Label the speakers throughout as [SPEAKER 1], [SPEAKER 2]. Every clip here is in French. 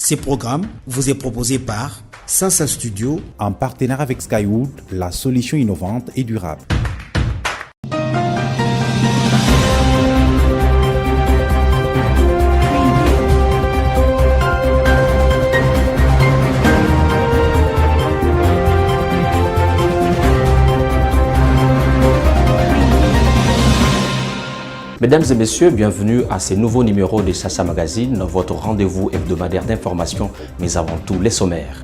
[SPEAKER 1] Ce programme vous est proposé par Sansa Studio
[SPEAKER 2] en partenariat avec Skywood, la solution innovante et durable.
[SPEAKER 3] Mesdames et messieurs, bienvenue à ce nouveau numéro de Sasa Magazine, votre rendez-vous hebdomadaire d'information, mais avant tout les sommaires.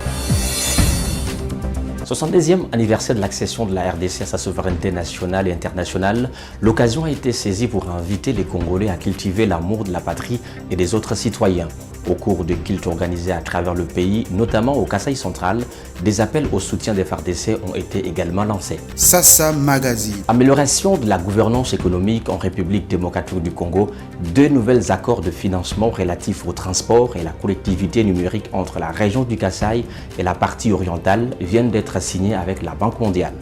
[SPEAKER 3] 70e anniversaire de l'accession de la RDC à sa souveraineté nationale et internationale, l'occasion a été saisie pour inviter les Congolais à cultiver l'amour de la patrie et des autres citoyens. Au cours de cultes organisés à travers le pays, notamment au Kasaï central, des appels au soutien des FARDC ont été également lancés.
[SPEAKER 1] Sasa Magazine.
[SPEAKER 3] Amélioration de la gouvernance économique en République démocratique du Congo, 2 nouvelles accords de financement relatifs au transport et la collectivité numérique entre la région du Kasaï et la partie orientale viennent d'être signés avec la Banque mondiale.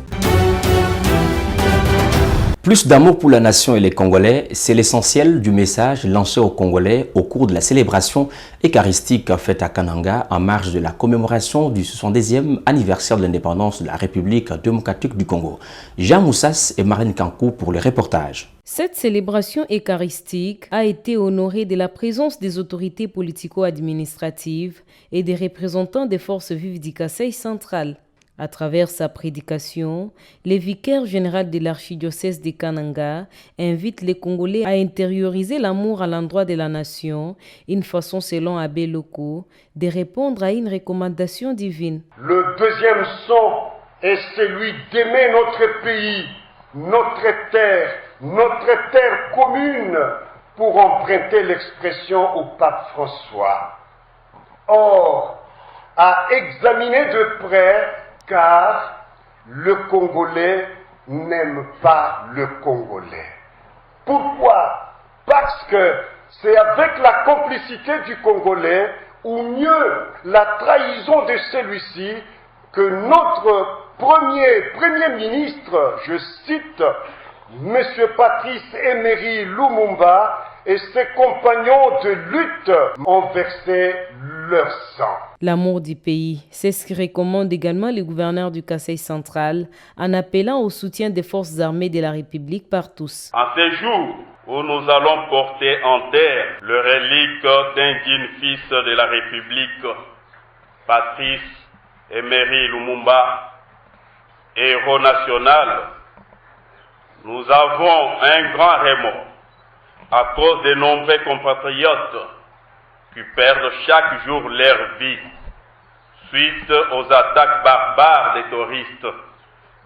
[SPEAKER 3] Plus d'amour pour la nation et les Congolais, c'est l'essentiel du message lancé aux Congolais au cours de la célébration eucharistique faite à Kananga en marge de la commémoration du 70e anniversaire de l'indépendance de la République démocratique du Congo. Jean Moussas et Marine Kankou pour le reportage.
[SPEAKER 4] Cette célébration eucharistique a été honorée de la présence des autorités politico-administratives et des représentants des forces vives du Kasaï central. À travers sa prédication, le vicaire général de l'archidiocèse de Kananga invite les Congolais à intérioriser l'amour à l'endroit de la nation, une façon selon Abbé Loko de répondre à une recommandation divine.
[SPEAKER 5] Le deuxième son est celui d'aimer notre pays, notre terre commune, pour emprunter l'expression au pape François. Or, à examiner de près, car le Congolais n'aime pas le Congolais. Pourquoi? Parce que c'est avec la complicité du Congolais, ou mieux la trahison de celui-ci, que notre premier ministre, je cite, M. Patrice Emery Lumumba et ses compagnons de lutte ont versé leur sang.
[SPEAKER 4] L'amour du pays, c'est ce que recommande également le gouverneur du Kasaï central en appelant au soutien des forces armées de la République par tous.
[SPEAKER 6] En ces jours où nous allons porter en terre le relique d'un digne fils de la République, Patrice Emery Lumumba, héros national, nous avons un grand remords à cause des nombreux compatriotes qui perdent chaque jour leur vie suite aux attaques barbares des terroristes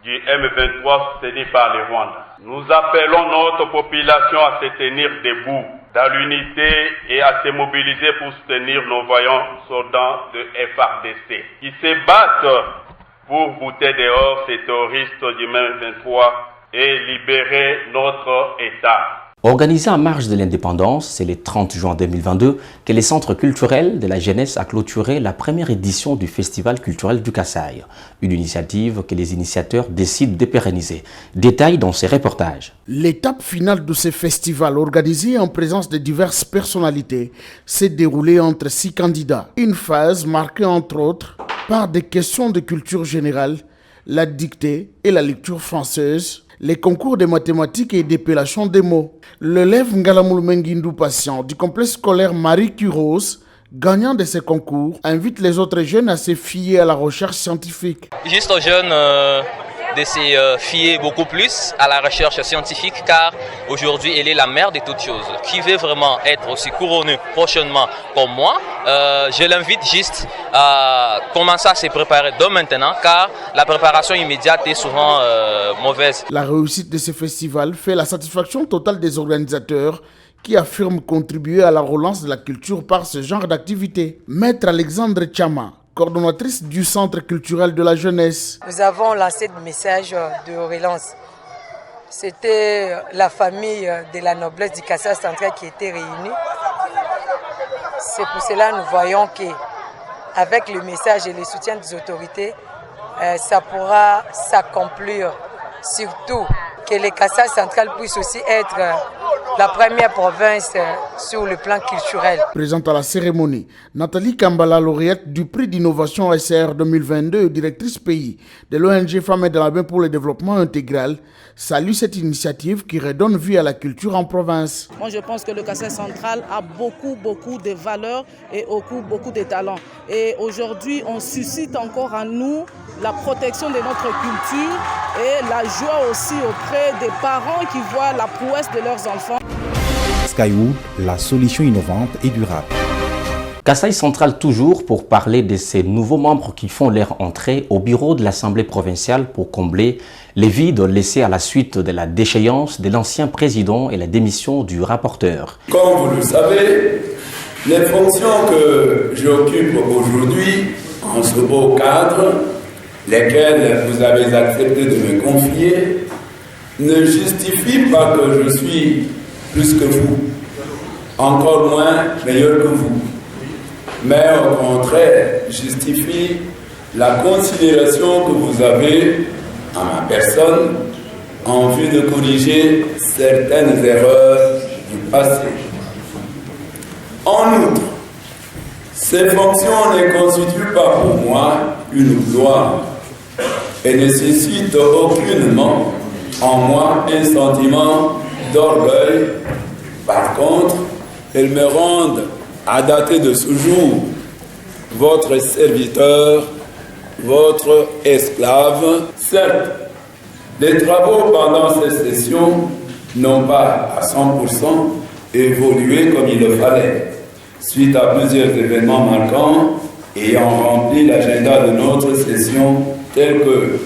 [SPEAKER 6] du M23 soutenus par le Rwanda. Nous appelons notre population à se tenir debout dans l'unité et à se mobiliser pour soutenir nos voyants soldats de FARDC qui se battent pour bouter dehors ces terroristes du M23 et libérer notre État.
[SPEAKER 3] Organisé en marge de l'indépendance, c'est le 30 juin 2022 que le Centre culturel de la jeunesse a clôturé la première édition du Festival culturel du Kasaï, une initiative que les initiateurs décident de pérenniser. Détails dans ces reportages.
[SPEAKER 7] L'étape finale de ce festival, organisé en présence de diverses personnalités, s'est déroulée entre 6 candidats. Une phase marquée entre autres par des questions de culture générale, la dictée et la lecture française, les concours de mathématiques et d'épellation des mots. L'élève Ngalamoul Menguindou Patient du complexe scolaire Marie Curos, gagnant de ces concours, invite les autres jeunes à se fier à la recherche scientifique.
[SPEAKER 8] Juste aux jeunes de se fier beaucoup plus à la recherche scientifique, car aujourd'hui elle est la mère de toutes choses. Qui veut vraiment être aussi couronné prochainement comme moi, je l'invite juste à commencer à se préparer dès maintenant, car la préparation immédiate est souvent mauvaise.
[SPEAKER 7] La réussite de ce festival fait la satisfaction totale des organisateurs qui affirment contribuer à la relance de la culture par ce genre d'activité. Maître Alexandre Chama, coordonnatrice du Centre culturel de la jeunesse.
[SPEAKER 9] Nous avons lancé le message de relance. C'était la famille de la noblesse du Kasaï central qui était réunie. C'est pour cela que nous voyons qu'avec le message et le soutien des autorités, ça pourra s'accomplir. Surtout que le Kasaï central puisse aussi être la première province sur le plan culturel.
[SPEAKER 7] Présente à la cérémonie, Nathalie Kambala, lauréate du prix d'innovation SR 2022, directrice pays de l'ONG Femmes et de la Main pour le développement intégral, salue cette initiative qui redonne vie à la culture en province.
[SPEAKER 10] Moi, je pense que le Kassai central a beaucoup de valeurs et beaucoup de talents. Et aujourd'hui, on suscite encore en nous la protection de notre culture et la joie aussi auprès des parents qui voient la prouesse de leurs enfants.
[SPEAKER 2] Skywood, la solution innovante et durable.
[SPEAKER 3] Kassai central toujours pour parler de ces nouveaux membres qui font leur entrée au bureau de l'Assemblée provinciale pour combler les vides laissés à la suite de la déchéance de l'ancien président et la démission du rapporteur.
[SPEAKER 11] Comme vous le savez, les fonctions que j'occupe aujourd'hui en ce beau cadre, lesquelles vous avez accepté de me confier, ne justifient pas que je suis plus que vous, encore moins meilleur que vous, mais au contraire justifie la considération que vous avez à ma personne en vue de corriger certaines erreurs du passé. En outre, ces fonctions ne constituent pas pour moi une gloire et ne suscitent aucunement en moi un sentiment d'orgueil. Par contre, elles me rendent, à dater de ce jour, votre serviteur, votre esclave. Certes, les travaux pendant cette session n'ont pas à 100% évolué comme il le fallait, suite à plusieurs événements marquants ayant rempli l'agenda de notre session, tels que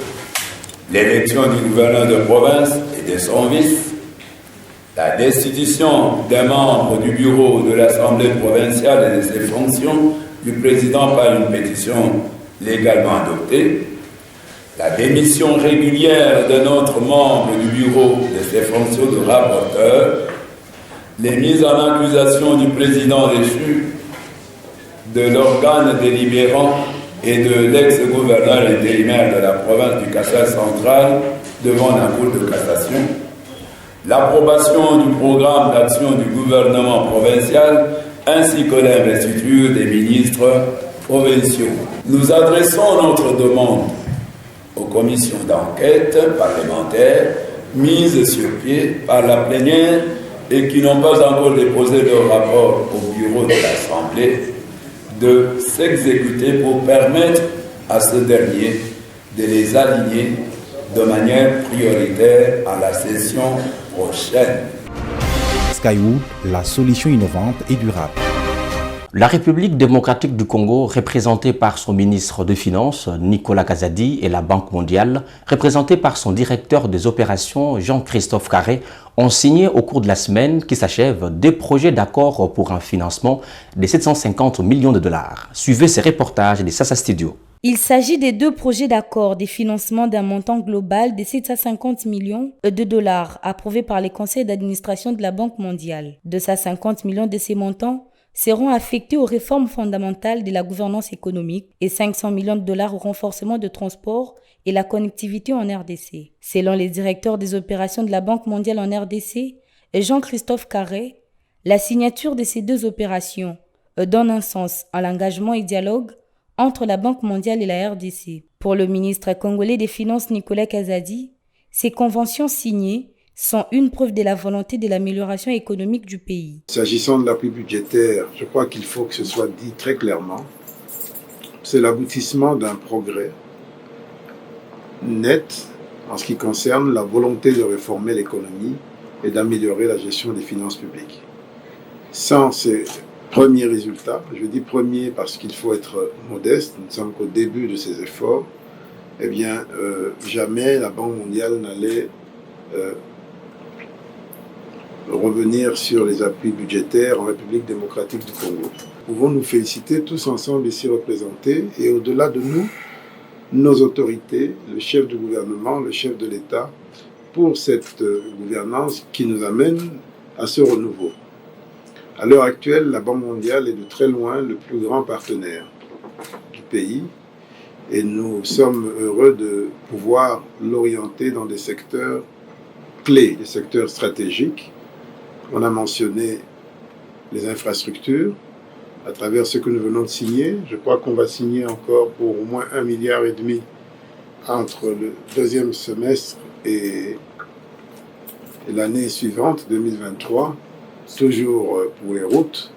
[SPEAKER 11] l'élection du gouverneur de province et de son vice, la destitution d'un membre du bureau de l'Assemblée provinciale et de ses fonctions du président par une pétition légalement adoptée, la démission régulière d'un autre membre du bureau de ses fonctions de rapporteur, les mises en accusation du président déchu, de l'organe délibérant et de l'ex-gouverneur intérimaire de la province du Kassai central devant la Cour de cassation, l'approbation du programme d'action du gouvernement provincial ainsi que l'investiture des ministres provinciaux. Nous adressons notre demande aux commissions d'enquête parlementaires mises sur pied par la plénière et qui n'ont pas encore déposé leur rapport au bureau de l'Assemblée de s'exécuter pour permettre à ce dernier de les aligner de manière prioritaire à la session prochaine.
[SPEAKER 2] Skywood, la solution innovante et durable.
[SPEAKER 3] La République démocratique du Congo, représentée par son ministre des Finances, Nicolas Kazadi, et la Banque mondiale, représentée par son directeur des opérations, Jean-Christophe Carré, ont signé au cours de la semaine qui s'achève des projets d'accord pour un financement de 750 millions de dollars. Suivez ces reportages de Sasa Studio.
[SPEAKER 12] Il s'agit des deux projets d'accord des financements d'un montant global de 750 millions de dollars approuvés par les conseils d'administration de la Banque mondiale. 250 millions de ces montants seront affectés aux réformes fondamentales de la gouvernance économique et 500 millions de dollars au renforcement de transport et la connectivité en RDC. Selon les directeurs des opérations de la Banque mondiale en RDC, Jean-Christophe Carré, la signature de ces deux opérations donne un sens à l'engagement et dialogue entre la Banque mondiale et la RDC. Pour le ministre congolais des Finances Nicolas Kazadi, ces conventions signées sont une preuve de la volonté de l'amélioration économique du pays.
[SPEAKER 13] S'agissant de l'appui budgétaire, je crois qu'il faut que ce soit dit très clairement. C'est l'aboutissement d'un progrès net en ce qui concerne la volonté de réformer l'économie et d'améliorer la gestion des finances publiques. Sans ces premiers résultats, je dis premier parce qu'il faut être modeste, nous ne sommes qu'au début de ces efforts, eh bien, jamais la Banque mondiale n'allait revenir sur les appuis budgétaires en République démocratique du Congo. Nous pouvons nous féliciter tous ensemble ici représentés et au-delà de nous, nos autorités, le chef du gouvernement, le chef de l'État, pour cette gouvernance qui nous amène à ce renouveau. À l'heure actuelle, la Banque mondiale est de très loin le plus grand partenaire du pays et nous sommes heureux de pouvoir l'orienter dans des secteurs clés, des secteurs stratégiques, On a mentionné les infrastructures à travers ce que nous venons de signer. Je crois qu'on va signer encore pour au moins 1,5 milliard entre le deuxième semestre et l'année suivante, 2023, toujours pour les routes.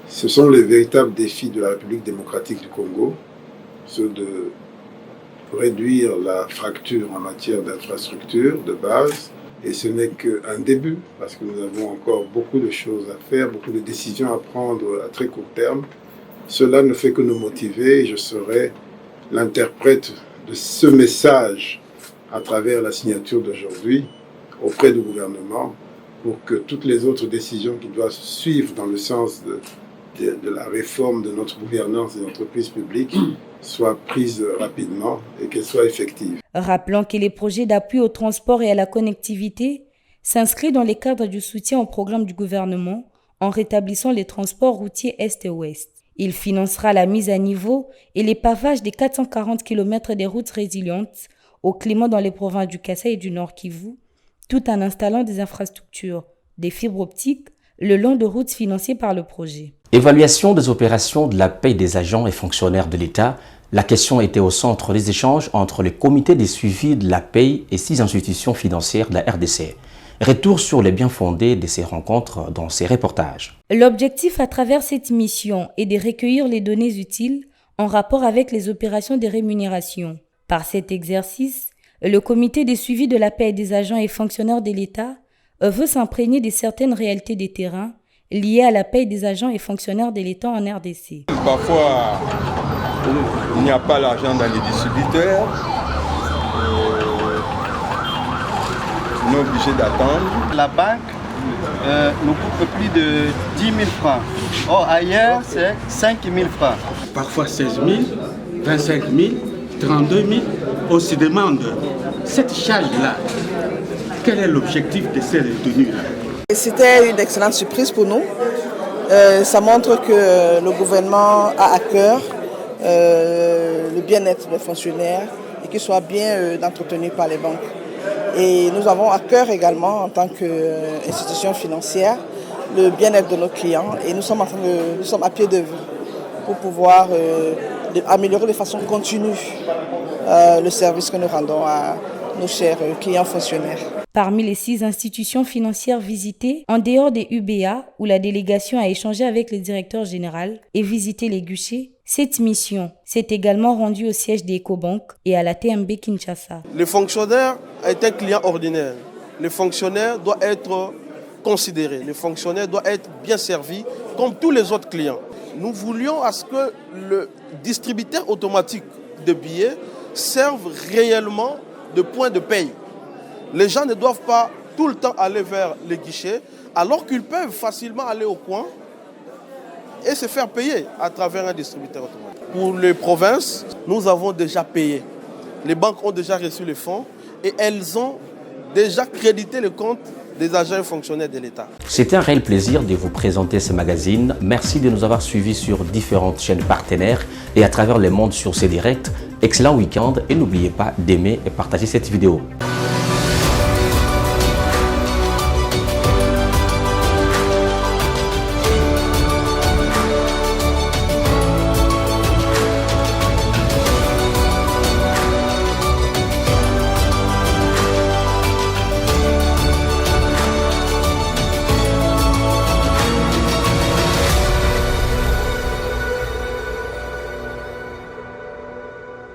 [SPEAKER 13] Ce sont les véritables défis de la République démocratique du Congo, ceux de réduire la fracture en matière d'infrastructure de base. Et ce n'est qu'un début, parce que nous avons encore beaucoup de choses à faire, beaucoup de décisions à prendre à très court terme. Cela ne fait que nous motiver et je serai l'interprète de ce message à travers la signature d'aujourd'hui auprès du gouvernement pour que toutes les autres décisions qui doivent suivre dans le sens de la réforme de notre gouvernance des entreprises publiques soient prises rapidement et qu'elles soient effectives.
[SPEAKER 12] Rappelons que les projets d'appui au transport et à la connectivité s'inscrivent dans les cadres du soutien au programme du gouvernement en rétablissant les transports routiers Est et Ouest. Il financera la mise à niveau et les pavages des 440 km des routes résilientes au climat dans les provinces du Kasaï et du Nord Kivu, tout en installant des infrastructures, des fibres optiques, le long de routes financées par le projet.
[SPEAKER 3] Évaluation des opérations de la paie des agents et fonctionnaires de l'État. La question était au centre des échanges entre le comité de suivi de la paie et 6 institutions financières de la RDC. Retour sur les bien fondés de ces rencontres dans ces reportages.
[SPEAKER 12] L'objectif à travers cette mission est de recueillir les données utiles en rapport avec les opérations de rémunération. Par cet exercice, le comité de suivi de la paie des agents et fonctionnaires de l'État veut s'imprégner de certaines réalités des terrains liées à la paie des agents et fonctionnaires de l'État en RDC.
[SPEAKER 14] Parfois, il n'y a pas l'argent dans les distributeurs. On est obligé d'attendre.
[SPEAKER 15] La banque nous coupe plus de 10 000 francs. Or, ailleurs, c'est 5 000 francs.
[SPEAKER 16] Parfois 16 000, 25 000, 32 000. On se demande, cette charge-là, quel est l'objectif de ces retenues-là?
[SPEAKER 17] C'était une excellente surprise pour nous. Ça montre que le gouvernement a à cœur le bien-être des fonctionnaires et qu'ils soient bien entretenus par les banques. Et nous avons à cœur également, en tant qu'institution financière, le bien-être de nos clients. Et nous sommes à pied d'œuvre pour pouvoir améliorer de façon continue le service que nous rendons à nos chers clients fonctionnaires.
[SPEAKER 12] Parmi les 6 institutions financières visitées, en dehors des UBA, où la délégation a échangé avec le directeur général et visité les guichets, cette mission s'est également rendue au siège des Ecobank et à la TMB Kinshasa.
[SPEAKER 18] Le fonctionnaire est un client ordinaire. Le fonctionnaire doit être considéré. Le fonctionnaire doit être bien servi comme tous les autres clients. Nous voulions à ce que le distributeur automatique de billets serve réellement de point de paye. Les gens ne doivent pas tout le temps aller vers les guichets, alors qu'ils peuvent facilement aller au coin et se faire payer à travers un distributeur automatique. Pour les provinces, nous avons déjà payé. Les banques ont déjà reçu les fonds et elles ont déjà crédité le compte des agents et fonctionnaires de l'État.
[SPEAKER 3] C'était un réel plaisir de vous présenter ce magazine. Merci de nous avoir suivis sur différentes chaînes partenaires et à travers le monde sur ces directs. Excellent week-end et n'oubliez pas d'aimer et partager cette vidéo.